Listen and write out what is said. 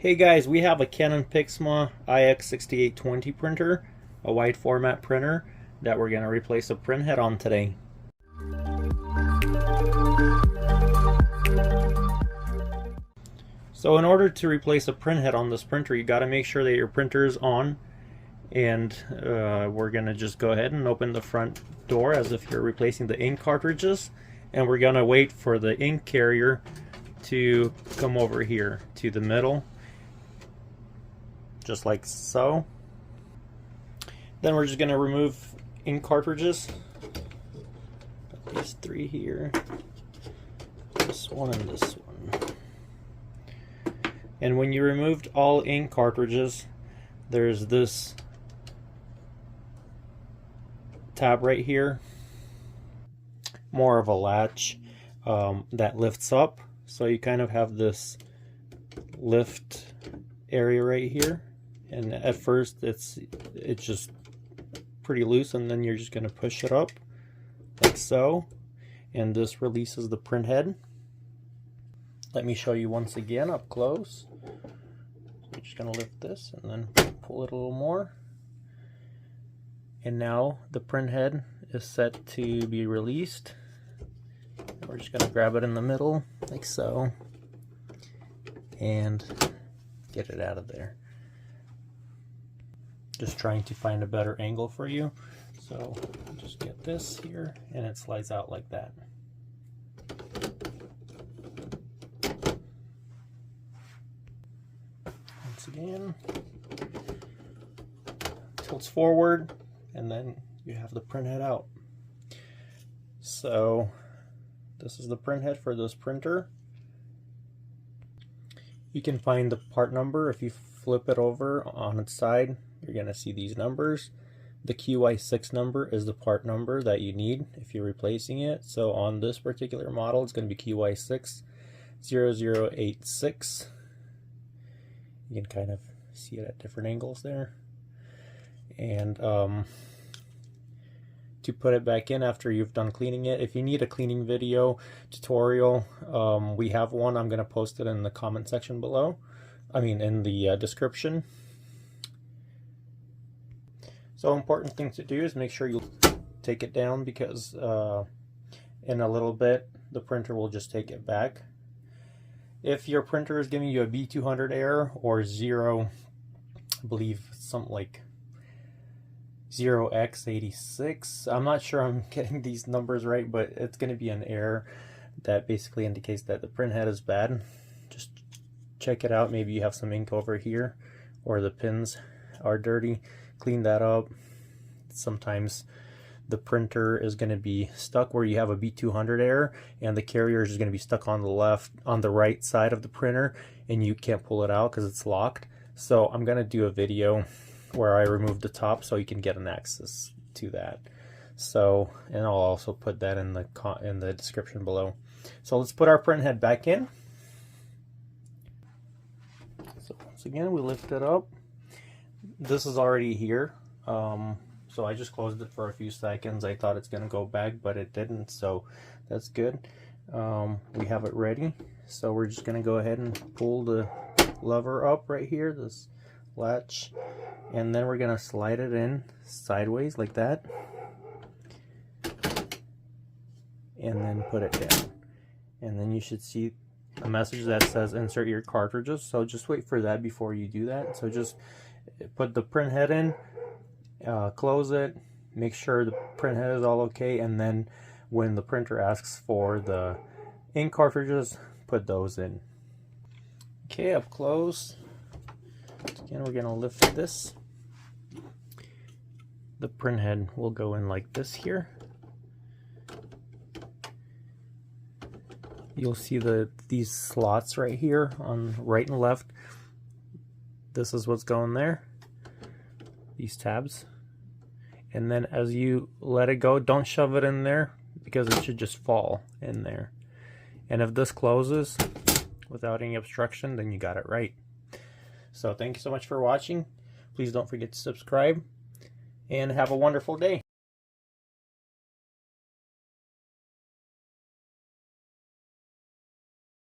Hey guys, we have a Canon Pixma iX6820 printer, a wide format printer that we're going to replace a printhead on today. So in order to replace a printhead on this printer, you got to make sure that your printer is on, and we're going to just go ahead and open the front door as if you're replacing the ink cartridges, and we're going to wait for the ink carrier to come over here to the middle, just like so. Then we're just going to remove ink cartridges. Got these three here, this one and this one. And when you removed all ink cartridges, there's this tab right here, more of a latch that lifts up, so you kind of have this lift area right here, and at first it's just pretty loose, and then you're just going to push it up like so, and this releases the printhead. Let me show you once again up close. So we're just going to lift this and then pull it a little more, and now the printhead is set to be released. We're just going to grab it in the middle like so and get it out of there. Just trying to find a better angle for you, so just get this here and it slides out like that. Once again, tilts forward, and then you have the printhead out. So this is the printhead for this printer. You can find the part number if you flip it over on its side. You're going to see these numbers. The QY6 number is the part number that you need if you're replacing it. So on this particular model, it's going to be QY6-0086. You can kind of see it at different angles there. And to put it back in after you've done cleaning it, if you need a cleaning video tutorial, we have one. I'm going to post it in the comment section below. In the description. So important thing to do is make sure you take it down, because in a little bit the printer will just take it back. If your printer is giving you a B200 error or 0, I believe something like 0x86, I'm not sure I'm getting these numbers right, but it's going to be an error that basically indicates that the printhead is bad. Just check it out. Maybe you have some ink over here, or the pins are dirty. Clean that up. Sometimes the printer is going to be stuck where you have a B200 error, and the carrier is going to be stuck on the right side of the printer, and you can't pull it out because it's locked. So I'm going to do a video where I remove the top so you can get an access to that. So, and I'll also put that in the description below. So let's put our printhead back in. So once again, we lift it up. This is already here, so I just closed it for a few seconds. I thought it's going to go back, but it didn't, so that's good. We have it ready, so we're just going to go ahead and pull the lever up right here, this latch, and then we're going to slide it in sideways like that, and then put it down, and then you should see a message that says insert your cartridges. So just wait for that before you do that. So just put the printhead in, close it, make sure the printhead is all okay, and then when the printer asks for the ink cartridges, put those in. Okay, up close. Again, we're going to lift this. The printhead will go in like this here. You'll see these slots right here on right and left. This is what's going there, these tabs. And then as you let it go, don't shove it in there, because it should just fall in there. And if this closes without any obstruction, then you got it right. So thank you so much for watching. Please don't forget to subscribe, and have a wonderful day.